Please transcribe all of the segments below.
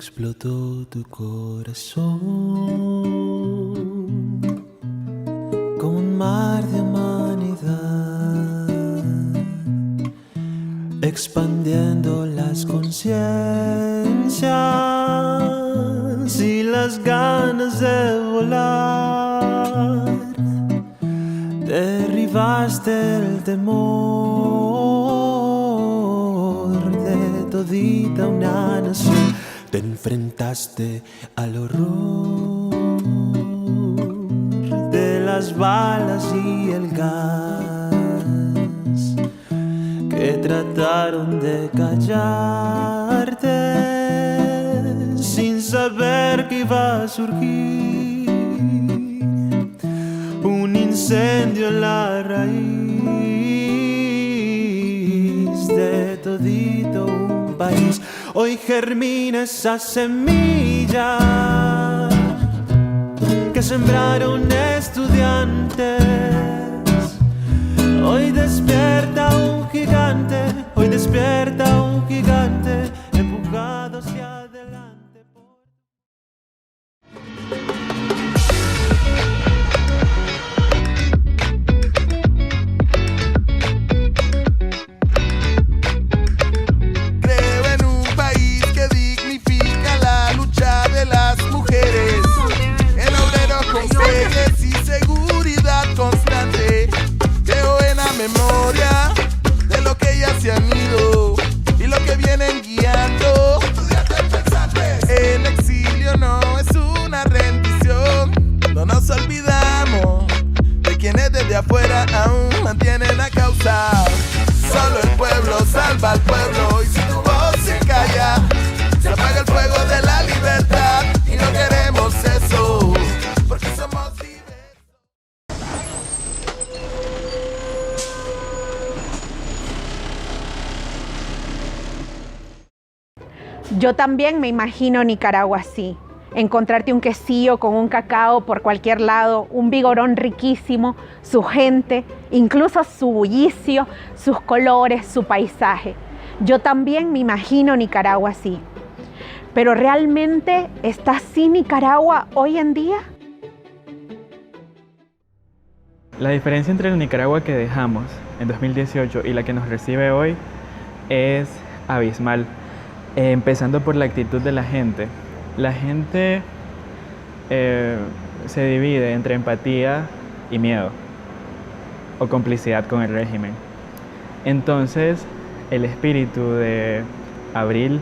explotó tu corazón como un mar de humanidad, expandiendo las conciencias y las ganas de volar. Derribaste el temor de todita una nación. Te enfrentaste al horror de las balas y el gas que trataron de callarte sin saber que iba a surgir un incendio en la raíz de todito un país. Hoy germina esa semilla que sembraron estudiantes. Hoy despierta un gigante, hoy despierta un gigante, empujado hacia adelante por... Creo en un país que dignifica la lucha de las mujeres, en obreros con leyes y seguridad constante. Creo en la memoria de lo que ya se han ido y lo que vienen guiando. El exilio no es una rendición, no nos olvidamos de quienes desde afuera aún mantienen la causa. Solo el pueblo salva al pueblo, y si tu voz se calla, se apaga el fuego de la libertad. Y no queremos eso, porque somos libres. Yo también me imagino Nicaragua así. Encontrarte un quesillo con un cacao por cualquier lado, un vigorón riquísimo, su gente, incluso su bullicio, sus colores, su paisaje. Yo también me imagino Nicaragua así. Pero ¿realmente está así Nicaragua hoy en día? La diferencia entre la Nicaragua que dejamos en 2018 y la que nos recibe hoy es abismal. Empezando por la actitud de la gente. La gente se divide entre empatía y miedo o complicidad con el régimen. Entonces, el espíritu de Abril,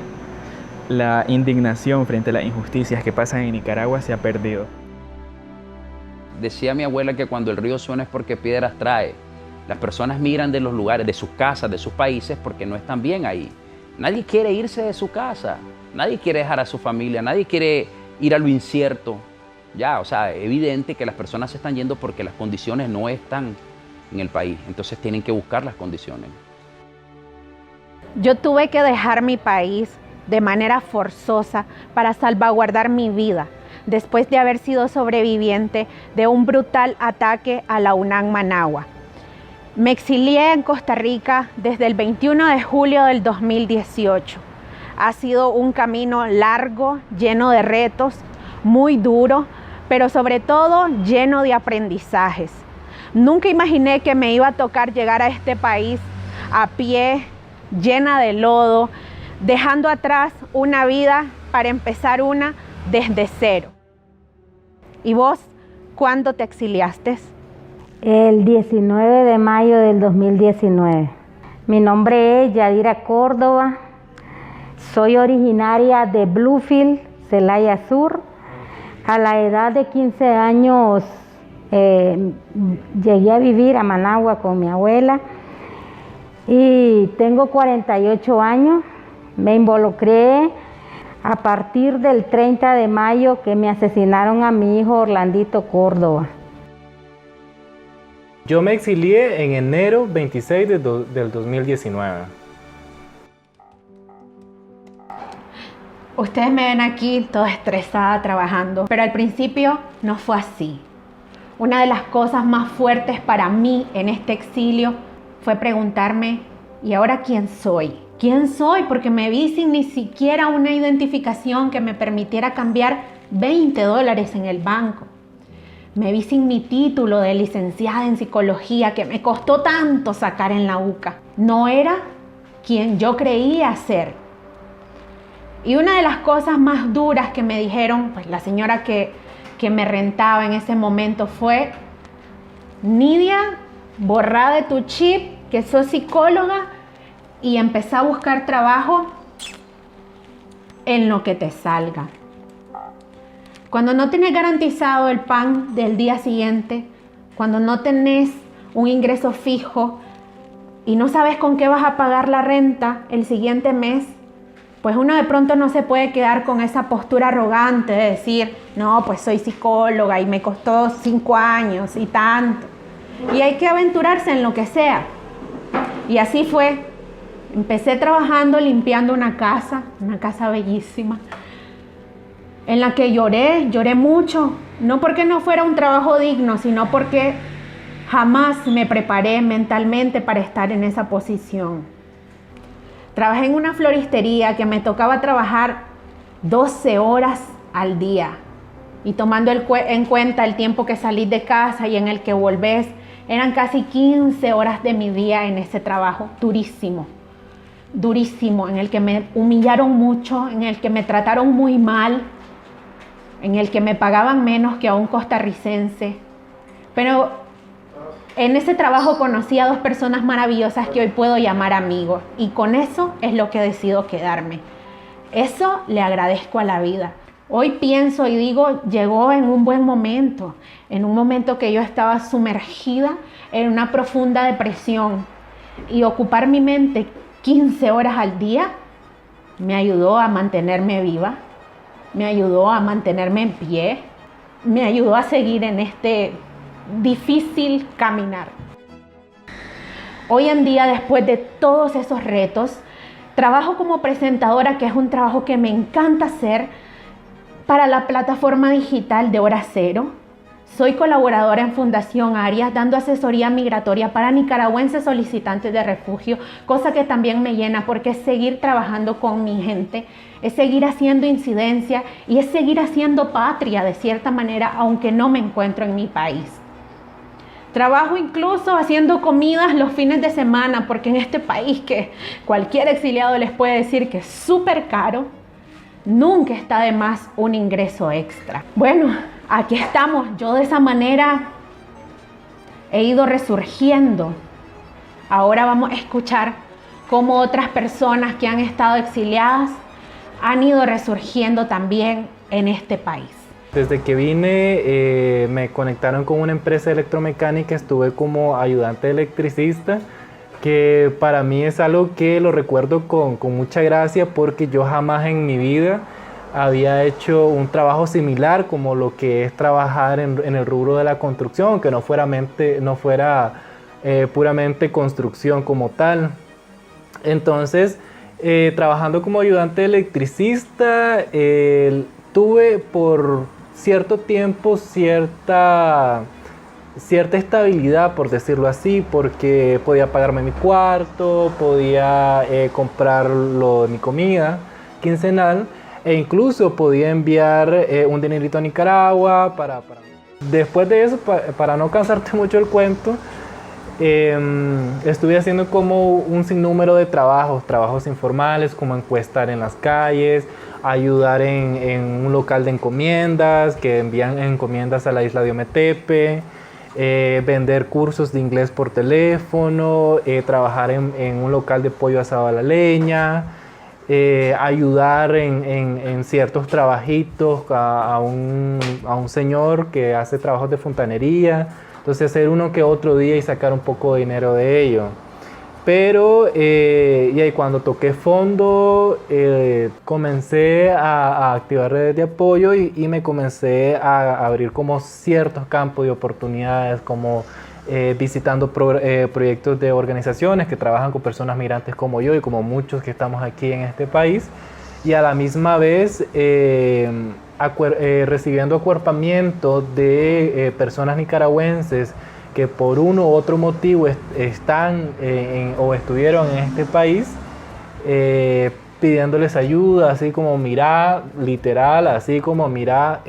la indignación frente a las injusticias que pasan en Nicaragua se ha perdido. Decía mi abuela que cuando el río suena es porque piedras trae. Las personas migran de los lugares, de sus casas, de sus países, porque no están bien ahí. Nadie quiere irse de su casa, nadie quiere dejar a su familia, nadie quiere ir a lo incierto. Ya, o sea, es evidente que las personas se están yendo porque las condiciones no están en el país, entonces tienen que buscar las condiciones. Yo tuve que dejar mi país de manera forzosa para salvaguardar mi vida, después de haber sido sobreviviente de un brutal ataque a la UNAM Managua. Me exilié en Costa Rica desde el 21 de julio del 2018. Ha sido un camino largo, lleno de retos, muy duro, pero sobre todo lleno de aprendizajes. Nunca imaginé que me iba a tocar llegar a este país a pie, llena de lodo, dejando atrás una vida para empezar una desde cero. ¿Y vos, cuándo te exiliaste? El 19 de mayo del 2019. Mi nombre es Yadira Córdoba. Soy originaria de Bluefield, Celaya Sur. A la edad de 15 años llegué a vivir a Managua con mi abuela y tengo 48 años. Me involucré a partir del 30 de mayo que me asesinaron a mi hijo Orlandito Córdoba. Yo me exilié en enero 26 del 2019. Ustedes me ven aquí toda estresada trabajando, pero al principio no fue así. Una de las cosas más fuertes para mí en este exilio fue preguntarme, ¿y ahora quién soy? quién soy, porque me vi sin ni siquiera una identificación que me permitiera cambiar $20 en el banco. Me vi sin mi título de licenciada en psicología que me costó tanto sacar en la UCA. No era quien yo creía ser. Y una de las cosas más duras que me dijeron, pues la señora que me rentaba en ese momento fue: Nidia, borra de tu chip que sos psicóloga y empezá a buscar trabajo en lo que te salga. Cuando no tenés garantizado el pan del día siguiente, cuando no tenés un ingreso fijo y no sabes con qué vas a pagar la renta el siguiente mes, pues uno de pronto no se puede quedar con esa postura arrogante de decir, no, pues soy psicóloga y me costó 5 años y tanto. Y hay que aventurarse en lo que sea. Y así fue. Empecé trabajando limpiando una casa bellísima, en la que lloré mucho, no porque no fuera un trabajo digno, sino porque jamás me preparé mentalmente para estar en esa posición. Trabajé en una floristería que me tocaba trabajar 12 horas al día, y tomando en cuenta el tiempo que salí de casa y en el que volvés, eran casi 15 horas de mi día en ese trabajo durísimo, en el que me humillaron mucho, en el que me trataron muy mal, en el que me pagaban menos que a un costarricense. Pero en ese trabajo conocí a 2 personas maravillosas que hoy puedo llamar amigos, y con eso es lo que decido quedarme. Eso le agradezco a la vida. Hoy pienso y digo, llegó en un buen momento, en un momento que yo estaba sumergida en una profunda depresión, y ocupar mi mente 15 horas al día me ayudó a mantenerme viva, me ayudó a mantenerme en pie, me ayudó a seguir en este difícil caminar. Hoy en día, después de todos esos retos, trabajo como presentadora, que es un trabajo que me encanta hacer, para la plataforma digital de Hora Cero. Soy colaboradora en Fundación Arias, dando asesoría migratoria para nicaragüenses solicitantes de refugio, cosa que también me llena, porque es seguir trabajando con mi gente, es seguir haciendo incidencia y es seguir haciendo patria de cierta manera, aunque no me encuentro en mi país. Trabajo incluso haciendo comidas los fines de semana, porque en este país, que cualquier exiliado les puede decir que es súper caro, nunca está de más un ingreso extra. Bueno, aquí estamos. Yo de esa manera he ido resurgiendo. Ahora vamos a escuchar cómo otras personas que han estado exiliadas han ido resurgiendo también en este país. Desde que vine me conectaron con una empresa electromecánica, estuve como ayudante electricista, que para mí es algo que lo recuerdo con mucha gracia, porque yo jamás en mi vida había hecho un trabajo similar como lo que es trabajar en el rubro de la construcción, que no fuera puramente construcción como tal. Entonces, trabajando como ayudante electricista, tuve por cierto tiempo cierta estabilidad, por decirlo así, porque podía pagarme mi cuarto, podía comprar mi comida quincenal, e incluso podía enviar un dinerito a Nicaragua Después de eso, para no cansarte mucho el cuento, estuve haciendo como un sinnúmero de trabajos informales, como encuestar en las calles, ayudar en un local de encomiendas, que envían encomiendas a la isla de Ometepe, vender cursos de inglés por teléfono, trabajar en un local de pollo asado a la leña, ayudar en ciertos trabajitos a un señor que hace trabajos de fontanería. Entonces, hacer uno que otro día y sacar un poco de dinero de ello. Pero y ahí cuando toqué fondo, comencé a activar redes de apoyo y me comencé a abrir como ciertos campos de oportunidades, como visitando proyectos de organizaciones que trabajan con personas migrantes como yo y como muchos que estamos aquí en este país, y a la misma vez recibiendo acuerpamiento de personas nicaragüenses que por uno u otro motivo están o estuvieron en este país, pidiéndoles ayuda, así como mira, literal, así como mira,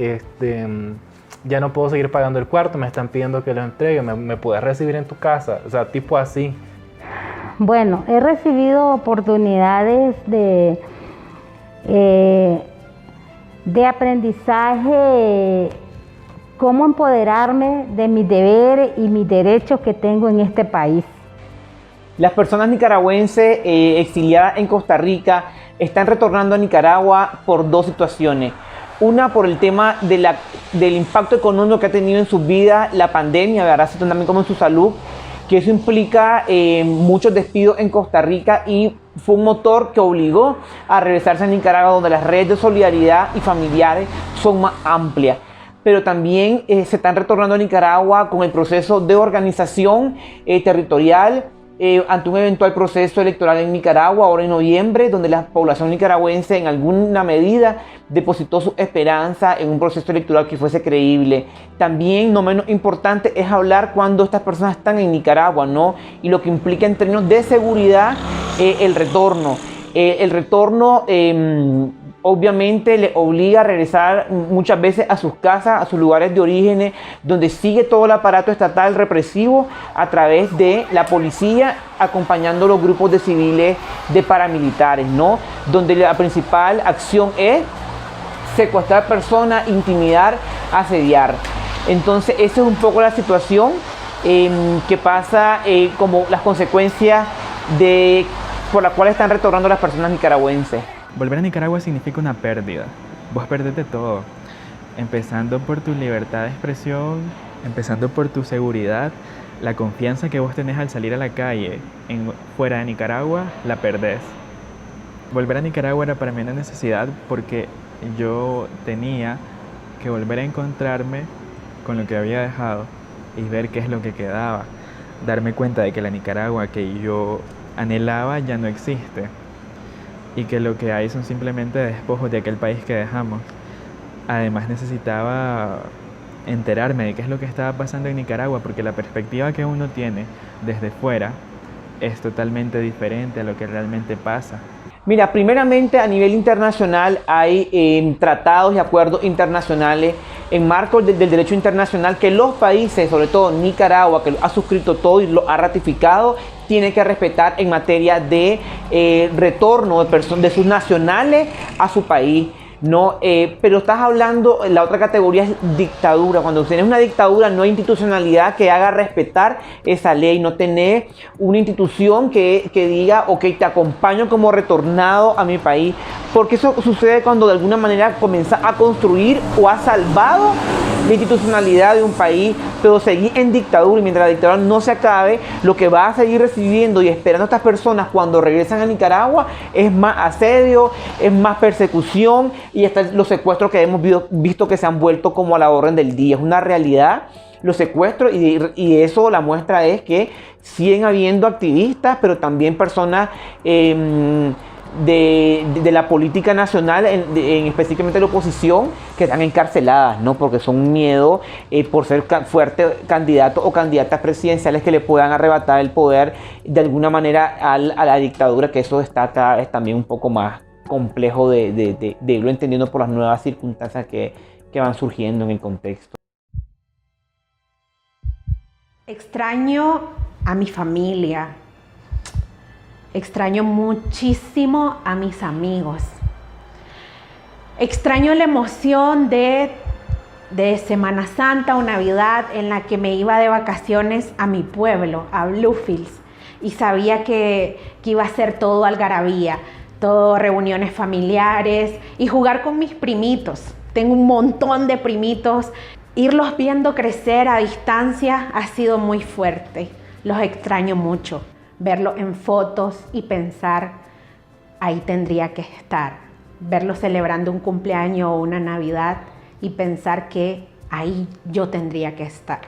ya no puedo seguir pagando el cuarto, me están pidiendo que lo entregue, me puedes recibir en tu casa, o sea, tipo así. Bueno, he recibido oportunidades de aprendizaje, cómo empoderarme de mis deberes y mis derechos que tengo en este país. Las personas nicaragüenses exiliadas en Costa Rica están retornando a Nicaragua por dos situaciones. Una, por el tema del impacto económico que ha tenido en sus vidas la pandemia, ¿verdad? Así también como en su salud, que eso implica muchos despidos en Costa Rica y fue un motor que obligó a regresarse a Nicaragua, donde las redes de solidaridad y familiares son más amplias. Pero también se están retornando a Nicaragua con el proceso de organización territorial ante un eventual proceso electoral en Nicaragua, ahora en noviembre, donde la población nicaragüense en alguna medida depositó su esperanza en un proceso electoral que fuese creíble. También, no menos importante, es hablar cuando estas personas están en Nicaragua, ¿no? Y lo que implica en términos de seguridad el retorno. El retorno obviamente le obliga a regresar muchas veces a sus casas, a sus lugares de origen, donde sigue todo el aparato estatal represivo a través de la policía, acompañando los grupos de civiles, de paramilitares, ¿no? Donde la principal acción es secuestrar personas, intimidar, asediar. Entonces, esa es un poco la situación que pasa, como las consecuencias por las cuales están retornando las personas nicaragüenses. Volver a Nicaragua significa una pérdida. Vos perdete todo, empezando por tu libertad de expresión, empezando por tu seguridad, la confianza que vos tenés al salir a la calle fuera de Nicaragua, la perdés. Volver a Nicaragua era para mí una necesidad porque yo tenía que volver a encontrarme con lo que había dejado y ver qué es lo que quedaba. Darme cuenta de que la Nicaragua que yo anhelaba ya no existe y que lo que hay son simplemente despojos de aquel país que dejamos. Además necesitaba enterarme de qué es lo que estaba pasando en Nicaragua, porque la perspectiva que uno tiene desde fuera es totalmente diferente a lo que realmente pasa. Mira, primeramente a nivel internacional hay tratados y acuerdos internacionales en marco del derecho internacional que los países, sobre todo Nicaragua, que lo ha suscrito todo y lo ha ratificado, tiene que respetar en materia de retorno de sus nacionales a su país. No, pero estás hablando, la otra categoría es dictadura. Cuando tienes una dictadura no hay institucionalidad que haga respetar esa ley, no tenés una institución que diga, ok, te acompaño como retornado a mi país, porque eso sucede cuando de alguna manera comienza a construir o ha salvado la institucionalidad de un país, pero seguir en dictadura, y mientras la dictadura no se acabe, lo que va a seguir recibiendo y esperando a estas personas cuando regresan a Nicaragua es más asedio, es más persecución y hasta los secuestros que hemos visto que se han vuelto como a la orden del día. Es una realidad los secuestros y eso la muestra es que siguen habiendo activistas, pero también personas de la política nacional, específicamente la oposición, que están encarceladas, ¿no? Porque son un miedo por ser fuertes candidatos o candidatas presidenciales que le puedan arrebatar el poder de alguna manera a la dictadura, que eso está acá, es también un poco más complejo de irlo entendiendo por las nuevas circunstancias que van surgiendo en el contexto. Extraño a mi familia. Extraño muchísimo a mis amigos. Extraño la emoción de Semana Santa o Navidad en la que me iba de vacaciones a mi pueblo, a Bluefields, y sabía que iba a ser todo algarabía, todo reuniones familiares y jugar con mis primitos. Tengo un montón de primitos. Irlos viendo crecer a distancia ha sido muy fuerte. Los extraño mucho. Verlo en fotos y pensar, ahí tendría que estar. Verlo celebrando un cumpleaños o una Navidad y pensar que ahí yo tendría que estar.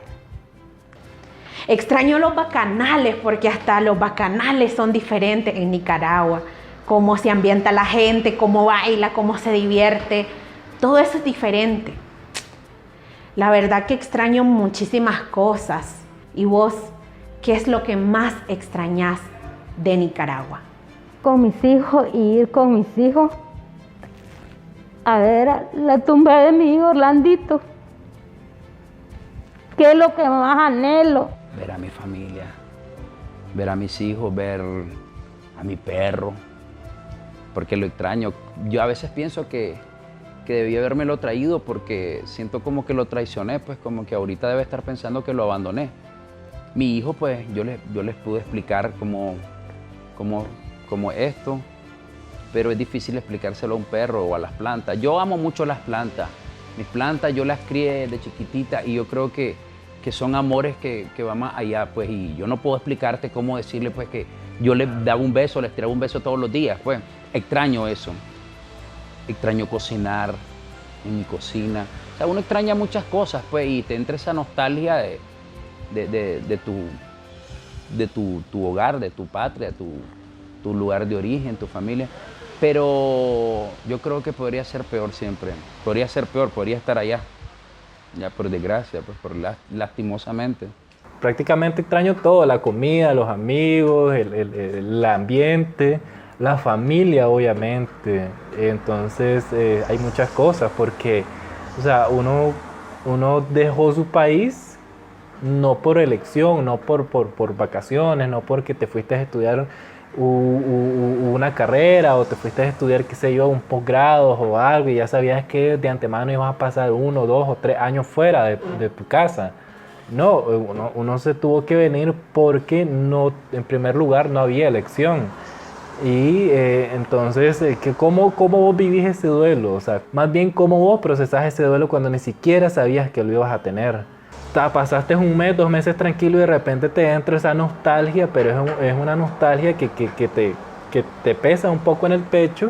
Extraño los bacanales, porque hasta los bacanales son diferentes en Nicaragua. Cómo se ambienta la gente, cómo baila, cómo se divierte. Todo eso es diferente. La verdad que extraño muchísimas cosas. ¿Y vos? ¿Qué es lo que más extrañás de Nicaragua? con mis hijos y ir con mis hijos a ver la tumba de mi hijo Orlandito, que es lo que más anhelo. Ver a mi familia, ver a mis hijos, ver a mi perro, porque lo extraño. Yo a veces pienso que debí habérmelo traído porque siento como que lo traicioné, pues como que ahorita debe estar pensando que lo abandoné. Mi hijo, pues yo les pude explicar cómo esto, pero es difícil explicárselo a un perro o a las plantas. Yo amo mucho las plantas. Mis plantas yo las crié de chiquitita y yo creo que son amores que van más allá, pues, y yo no puedo explicarte cómo decirle, pues, que yo les daba un beso, les tiraba un beso todos los días, pues, extraño eso. Extraño cocinar en mi cocina. O sea, uno extraña muchas cosas, pues, y te entra esa nostalgia de tu hogar, de tu patria, tu lugar de origen, tu familia. Pero yo creo que podría ser peor siempre. Podría ser peor, podría estar allá. Ya por desgracia, pues lastimosamente. Prácticamente extraño todo, la comida, los amigos, el ambiente, la familia, obviamente. Entonces hay muchas cosas porque, o sea, uno dejó su país no por elección, no por vacaciones, no porque te fuiste a estudiar una carrera o te fuiste a estudiar, qué sé yo, un posgrado o algo y ya sabías que de antemano ibas a pasar 1, 2 o 3 años fuera de tu casa. No, uno se tuvo que venir porque no, en primer lugar no había elección. Y entonces, ¿cómo vos vivís ese duelo? O sea, más bien cómo vos procesás ese duelo cuando ni siquiera sabías que lo ibas a tener. Pasaste 1 mes, 2 meses tranquilo y de repente te entra esa nostalgia, pero es una nostalgia que te pesa un poco en el pecho,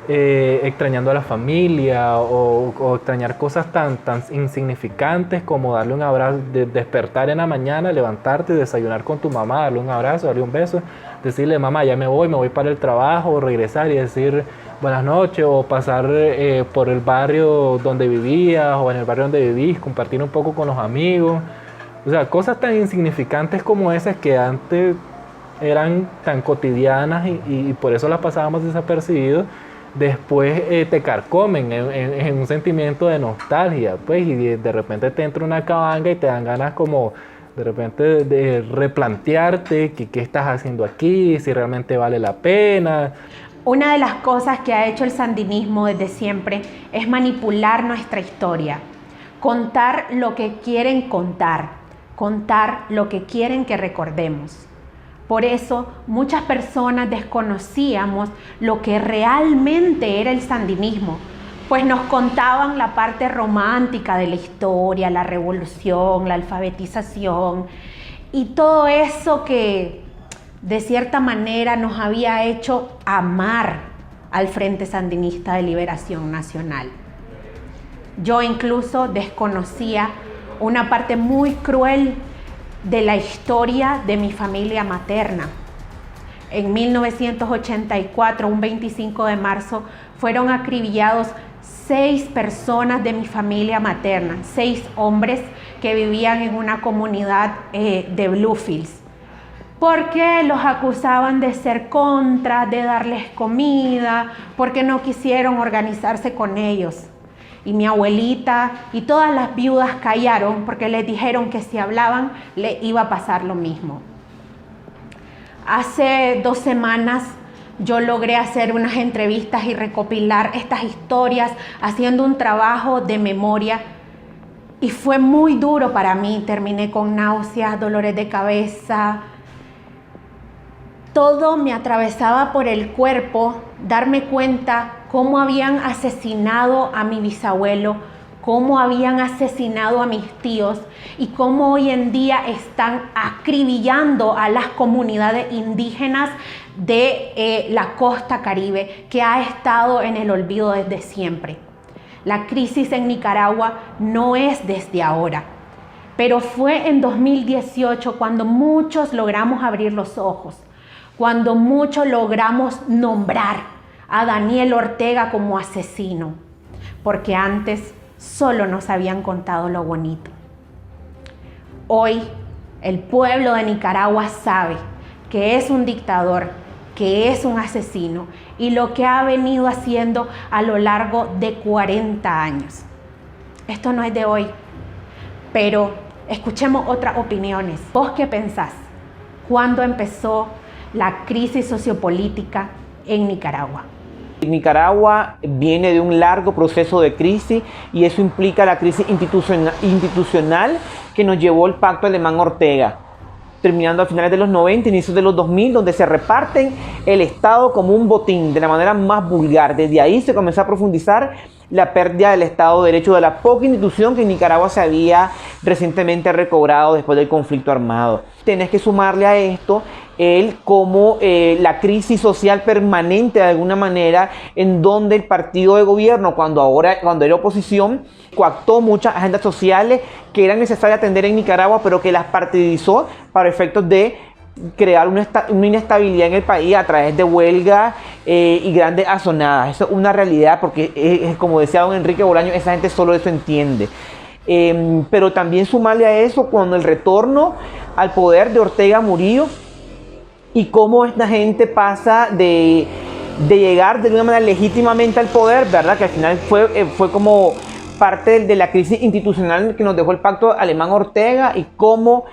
extrañando a la familia o extrañar cosas tan insignificantes como darle un abrazo, despertar en la mañana, levantarte, desayunar con tu mamá, darle un abrazo, darle un beso, decirle, mamá, ya me voy para el trabajo, o regresar y decir buenas noches, o pasar por el barrio donde vivías o en el barrio donde vivís, compartir un poco con los amigos. O sea, cosas tan insignificantes como esas que antes eran tan cotidianas y por eso las pasábamos desapercibidos, después te carcomen en un sentimiento de nostalgia, pues, y de repente te entra una cabanga y te dan ganas como de repente de replantearte qué estás haciendo aquí, si realmente vale la pena. Una de las cosas que ha hecho el sandinismo desde siempre es manipular nuestra historia, contar lo que quieren contar lo que quieren que recordemos. Por eso muchas personas desconocíamos lo que realmente era el sandinismo, pues nos contaban la parte romántica de la historia, la revolución, la alfabetización y todo eso que de cierta manera nos había hecho amar al Frente Sandinista de Liberación Nacional. Yo incluso desconocía una parte muy cruel de la historia de mi familia materna. En 1984, un 25 de marzo, fueron acribillados 6 personas de mi familia materna, 6 hombres que vivían en una comunidad de Bluefields, porque los acusaban de ser contra, de darles comida, porque no quisieron organizarse con ellos. Y mi abuelita y todas las viudas callaron porque les dijeron que si hablaban le iba a pasar lo mismo. Hace 2 semanas yo logré hacer unas entrevistas y recopilar estas historias haciendo un trabajo de memoria y fue muy duro para mí. Terminé con náuseas, dolores de cabeza. Todo me atravesaba por el cuerpo, darme cuenta cómo habían asesinado a mi bisabuelo, cómo habían asesinado a mis tíos y cómo hoy en día están acribillando a las comunidades indígenas de la costa caribe, que ha estado en el olvido desde siempre. La crisis en Nicaragua no es desde ahora, pero fue en 2018 cuando muchos logramos abrir los ojos, cuando muchos logramos nombrar a Daniel Ortega como asesino, porque antes solo nos habían contado lo bonito. Hoy el pueblo de Nicaragua sabe que es un dictador, que es un asesino y lo que ha venido haciendo a lo largo de 40 años. Esto no es de hoy, pero escuchemos otras opiniones. ¿Vos qué pensás? ¿Cuándo empezó la crisis sociopolítica en Nicaragua? Nicaragua viene de un largo proceso de crisis y eso implica la crisis institucional que nos llevó el Pacto Alemán-Ortega, terminando a finales de los 90, inicios de los 2000, donde se reparten el Estado como un botín de la manera más vulgar. Desde ahí se comenzó a profundizar la pérdida del Estado de Derecho, de la poca institución que en Nicaragua se había recientemente recobrado después del conflicto armado. Tenés que sumarle a esto la crisis social permanente de alguna manera, en donde el partido de gobierno, cuando era oposición, coactó muchas agendas sociales que eran necesarias atender en Nicaragua, pero que las partidizó para efectos de crear una inestabilidad en el país a través de huelgas y grandes azonadas. Eso es una realidad porque, como decía don Enrique Bolaño, esa gente solo eso entiende. Pero también sumarle a eso cuando el retorno al poder de Ortega Murillo y cómo esta gente pasa de llegar de una manera legítimamente al poder, ¿verdad? Que al final fue como parte de la crisis institucional que nos dejó el pacto Alemán-Ortega y cómo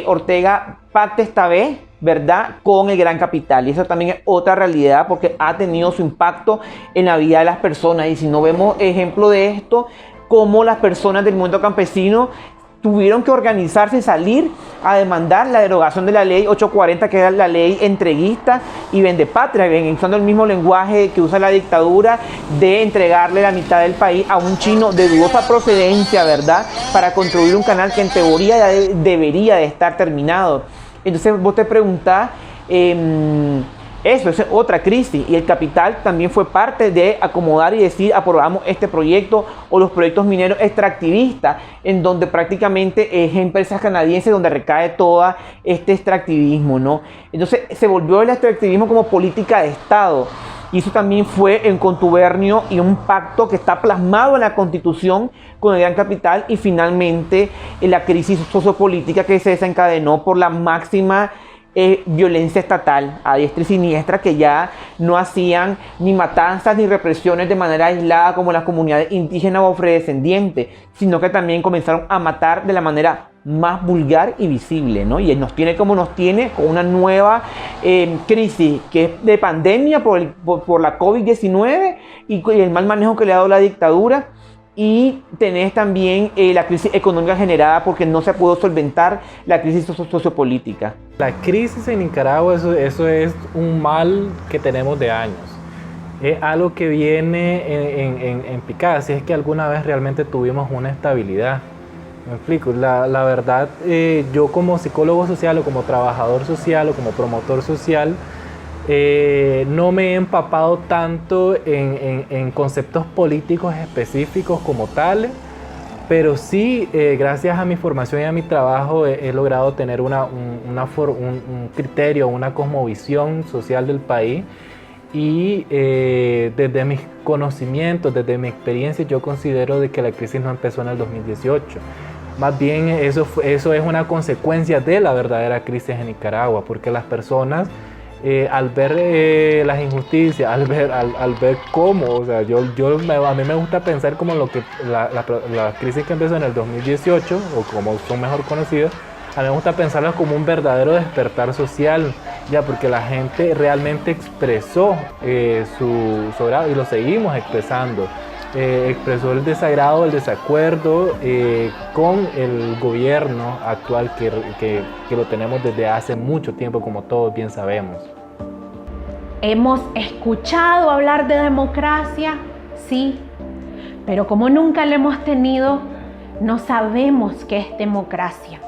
Ortega pacta esta vez, ¿verdad?, con el gran capital. Y eso también es otra realidad porque ha tenido su impacto en la vida de las personas. Y si no vemos ejemplo de esto, cómo las personas del movimiento campesino tuvieron que organizarse y salir a demandar la derogación de la ley 840, que era la ley entreguista y vendepatria, usando el mismo lenguaje que usa la dictadura de entregarle la mitad del país a un chino de dudosa procedencia, ¿verdad?, para construir un canal que en teoría ya debería de estar terminado. Entonces vos te preguntás, eso es otra crisis, y el capital también fue parte de acomodar y decir aprobamos este proyecto o los proyectos mineros extractivistas, en donde prácticamente es empresas canadienses donde recae todo este extractivismo, ¿no? Entonces se volvió el extractivismo como política de Estado, y eso también fue en contubernio y un pacto que está plasmado en la Constitución con el gran capital, y finalmente en la crisis sociopolítica que se desencadenó por la máxima violencia estatal a diestra y siniestra, que ya no hacían ni matanzas ni represiones de manera aislada como las comunidades indígenas o afrodescendientes, sino que también comenzaron a matar de la manera más vulgar y visible, ¿no? Y nos tiene como nos tiene, con una nueva crisis que es de pandemia por la COVID-19 y el mal manejo que le ha dado la dictadura. Y tenés también la crisis económica generada porque no se pudo solventar la crisis sociopolítica. La crisis en Nicaragua, eso es un mal que tenemos de años. Es algo que viene en picada, si es que alguna vez realmente tuvimos una estabilidad. Me explico, la verdad, yo como psicólogo social o como trabajador social o como promotor social, no me he empapado tanto en conceptos políticos específicos como tales, pero sí, gracias a mi formación y a mi trabajo, he logrado tener un criterio, una cosmovisión social del país, y desde mis conocimientos, desde mi experiencia, yo considero de que la crisis no empezó en el 2018. Más bien eso es una consecuencia de la verdadera crisis en Nicaragua, porque las personas, al ver las injusticias, al ver cómo, o sea, a mí me gusta pensar como lo que la crisis que empezó en el 2018, o como son mejor conocidas, a mí me gusta pensarlas como un verdadero despertar social, ya, porque la gente realmente expresó su agrado, y lo seguimos expresando. Expresó el desagrado, el desacuerdo con el gobierno actual que lo tenemos desde hace mucho tiempo, como todos bien sabemos. Hemos escuchado hablar de democracia, sí, pero como nunca la hemos tenido, no sabemos qué es democracia.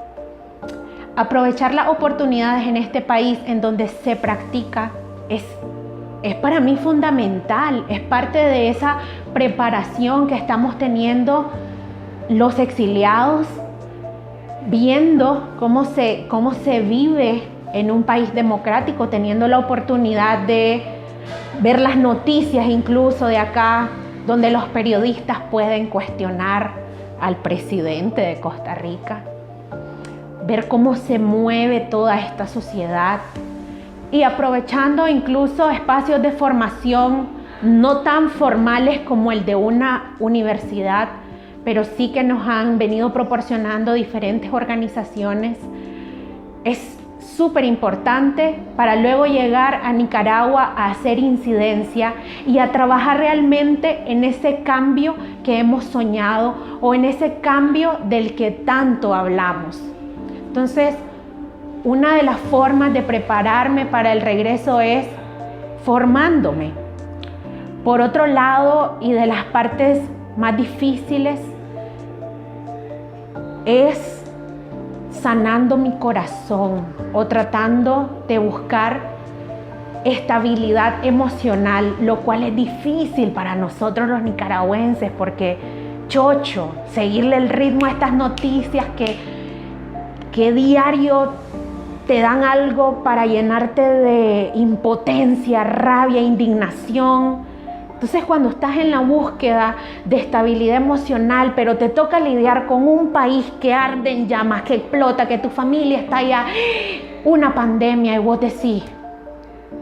Aprovechar las oportunidades en este país en donde se practica es para mí fundamental, es parte de esa preparación que estamos teniendo los exiliados, viendo cómo se vive en un país democrático, teniendo la oportunidad de ver las noticias incluso de acá, donde los periodistas pueden cuestionar al presidente de Costa Rica, ver cómo se mueve toda esta sociedad, y aprovechando incluso espacios de formación no tan formales como el de una universidad, pero sí que nos han venido proporcionando diferentes organizaciones. Es súper importante para luego llegar a Nicaragua a hacer incidencia y a trabajar realmente en ese cambio que hemos soñado o en ese cambio del que tanto hablamos. Entonces, una de las formas de prepararme para el regreso es formándome. Por otro lado, y de las partes más difíciles, es sanando mi corazón o tratando de buscar estabilidad emocional, lo cual es difícil para nosotros los nicaragüenses porque chocho, seguirle el ritmo a estas noticias que diario te dan algo para llenarte de impotencia, rabia, indignación. Entonces, cuando estás en la búsqueda de estabilidad emocional, pero te toca lidiar con un país que arde en llamas, que explota, que tu familia está allá, una pandemia, y vos decís,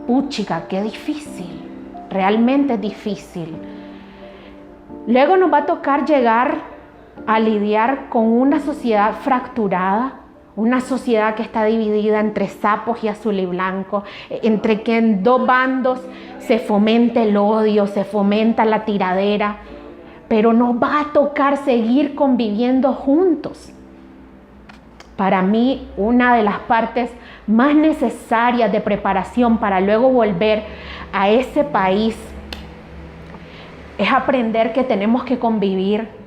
puchica, qué difícil, realmente es difícil. Luego nos va a tocar llegar a lidiar con una sociedad fracturada, una sociedad que está dividida entre sapos y azul y blanco, entre que en dos bandos se fomenta el odio, se fomenta la tiradera, pero nos va a tocar seguir conviviendo juntos. Para mí, una de las partes más necesarias de preparación para luego volver a ese país es aprender que tenemos que convivir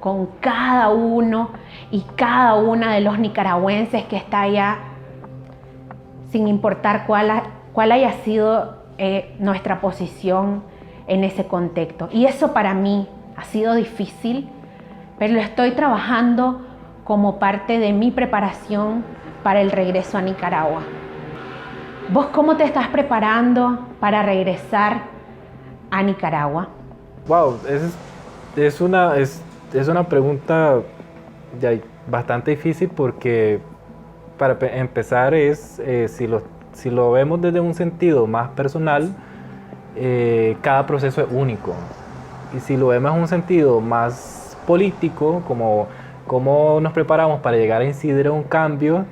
con cada uno y cada una de los nicaragüenses que está allá, sin importar cuál haya sido nuestra posición en ese contexto. Y eso para mí ha sido difícil, pero lo estoy trabajando como parte de mi preparación para el regreso a Nicaragua. ¿Vos cómo te estás preparando para regresar a Nicaragua? Wow, es una pregunta ya bastante difícil porque para empezar si lo vemos desde un sentido más personal, cada proceso es único. Y si lo vemos en un sentido más político, como cómo nos preparamos para llegar a incidir en un cambio,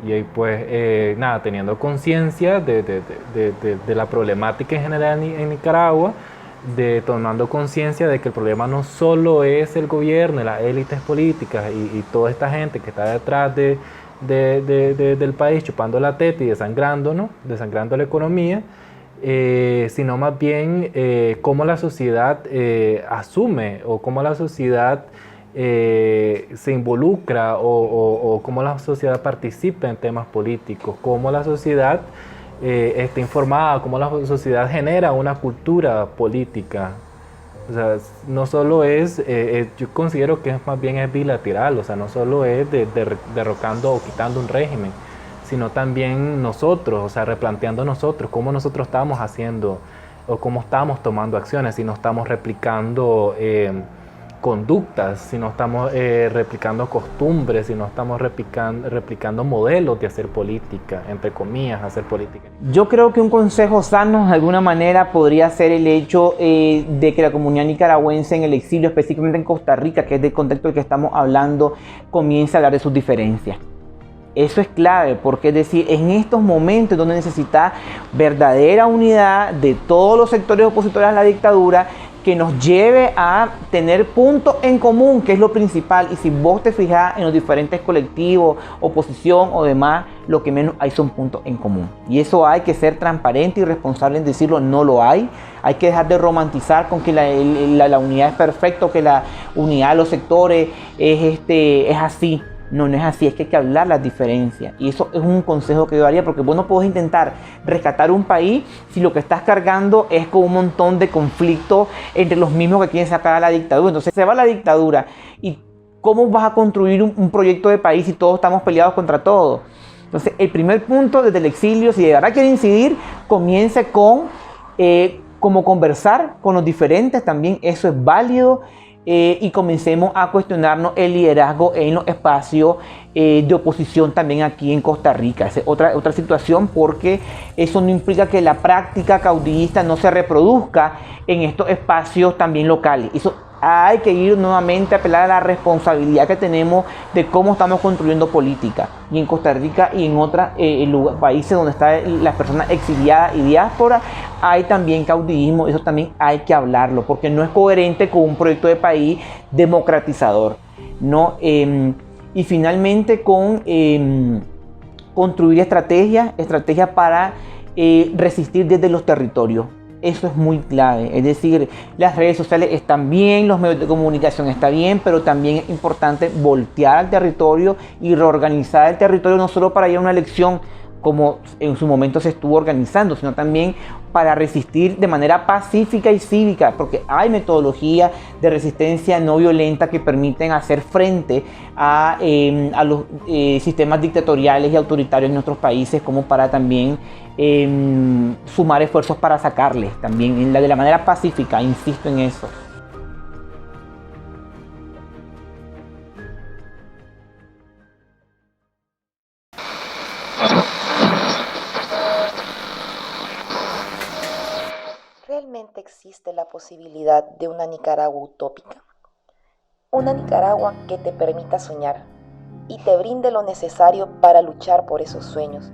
y pues teniendo conciencia de la problemática en general en Nicaragua, tomando conciencia de que el problema no solo es el gobierno, las élites políticas y toda esta gente que está detrás del país chupando la teta y desangrando la economía, sino más bien cómo la sociedad asume o cómo la sociedad se involucra o cómo la sociedad participa en temas políticos, cómo la sociedad está informada, cómo la sociedad genera una cultura política. O sea, no solo yo considero que más bien es bilateral, o sea, no solo es derrocando o quitando un régimen, sino también nosotros, o sea, replanteando nosotros, cómo nosotros estamos haciendo o cómo estamos tomando acciones, si no estamos replicando conductas, si no estamos replicando costumbres, si no estamos replicando modelos de hacer política, entre comillas, hacer política. Yo creo que un consejo sano de alguna manera podría ser el hecho de que la comunidad nicaragüense en el exilio, específicamente en Costa Rica, que es del contexto del que estamos hablando, comience a hablar de sus diferencias. Eso es clave, porque es decir, en estos momentos donde necesita verdadera unidad de todos los sectores opositores a la dictadura, que nos lleve a tener puntos en común, que es lo principal. Y si vos te fijas en los diferentes colectivos, oposición o demás, lo que menos hay son puntos en común. Y eso hay que ser transparente y responsable en decirlo, no lo hay. Hay que dejar de romantizar con que la unidad es perfecta, que la unidad de los sectores es así. No, no es así, es que hay que hablar las diferencias. Y eso es un consejo que yo daría, porque vos no podés intentar rescatar un país si lo que estás cargando es con un montón de conflictos entre los mismos que quieren sacar a la dictadura. Entonces se va la dictadura. ¿Y cómo vas a construir un proyecto de país si todos estamos peleados contra todos? Entonces el primer punto desde el exilio, si de verdad quiere incidir, comience con como conversar con los diferentes, también eso es válido. y comencemos a cuestionarnos el liderazgo en los espacios de oposición también aquí en Costa Rica. Esa es otra situación, porque eso no implica que la práctica caudillista no se reproduzca en estos espacios también locales. Eso hay que ir nuevamente a apelar a la responsabilidad que tenemos de cómo estamos construyendo política. Y en Costa Rica y en otros países donde están las personas exiliadas y diáspora, hay también caudillismo. Eso también hay que hablarlo, porque no es coherente con un proyecto de país democratizador, ¿no? Y finalmente con construir estrategias para resistir desde los territorios. Eso es muy clave. Es decir, las redes sociales están bien, los medios de comunicación están bien, pero también es importante voltear al territorio y reorganizar el territorio, no solo para ir a una elección como en su momento se estuvo organizando, sino también para resistir de manera pacífica y cívica, porque hay metodologías de resistencia no violenta que permiten hacer frente a los sistemas dictatoriales y autoritarios en nuestros países, como para también sumar esfuerzos para sacarles también de la manera pacífica. Insisto en eso. ¿Realmente existe la posibilidad de una Nicaragua utópica? Una Nicaragua que te permita soñar y te brinde lo necesario para luchar por esos sueños.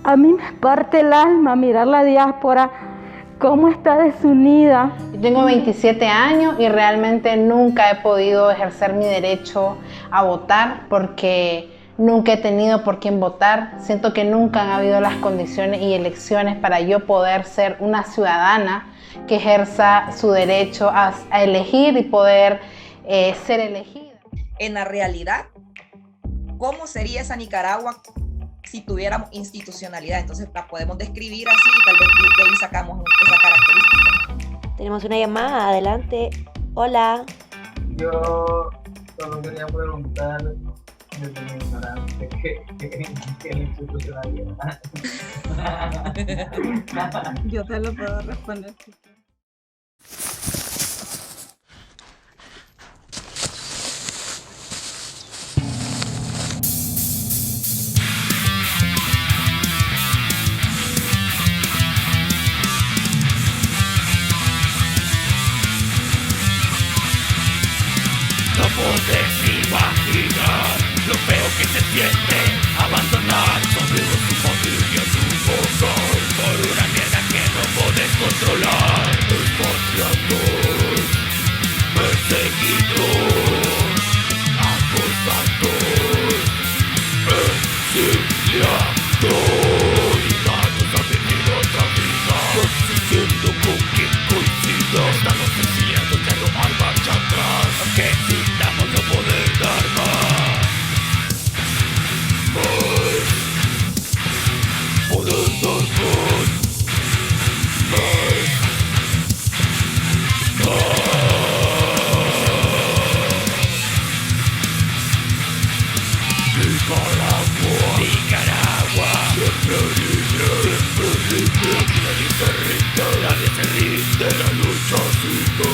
A mí me parte el alma mirar la diáspora, cómo está desunida. Tengo 27 años y realmente nunca he podido ejercer mi derecho a votar porque nunca he tenido por quién votar. Siento que nunca han habido las condiciones y elecciones para yo poder ser una ciudadana que ejerza su derecho a elegir y poder ser elegida. En la realidad, ¿cómo sería esa Nicaragua si tuviéramos institucionalidad? Entonces la podemos describir así y tal vez de ahí sacamos esa característica. Tenemos una llamada, adelante. Hola. Yo solo quería preguntar desde mi ignorancia ¿qué es la institucionalidad? Yo te lo puedo responder. No podés imaginar lo feo que se siente abandonar sobre su familia, su hogar, por una mierda que no podés controlar. Expatriador, perseguidor, acosador, exiliador. Y danos a vivir otra vida, consistiendo con quien coincida. Estamos exiliados, ya no hay marcha atrás, aunque necesitamos no poder dar más. Poder dar Nicaragua, siempre libre, nadie se rinde, la lucha sigue,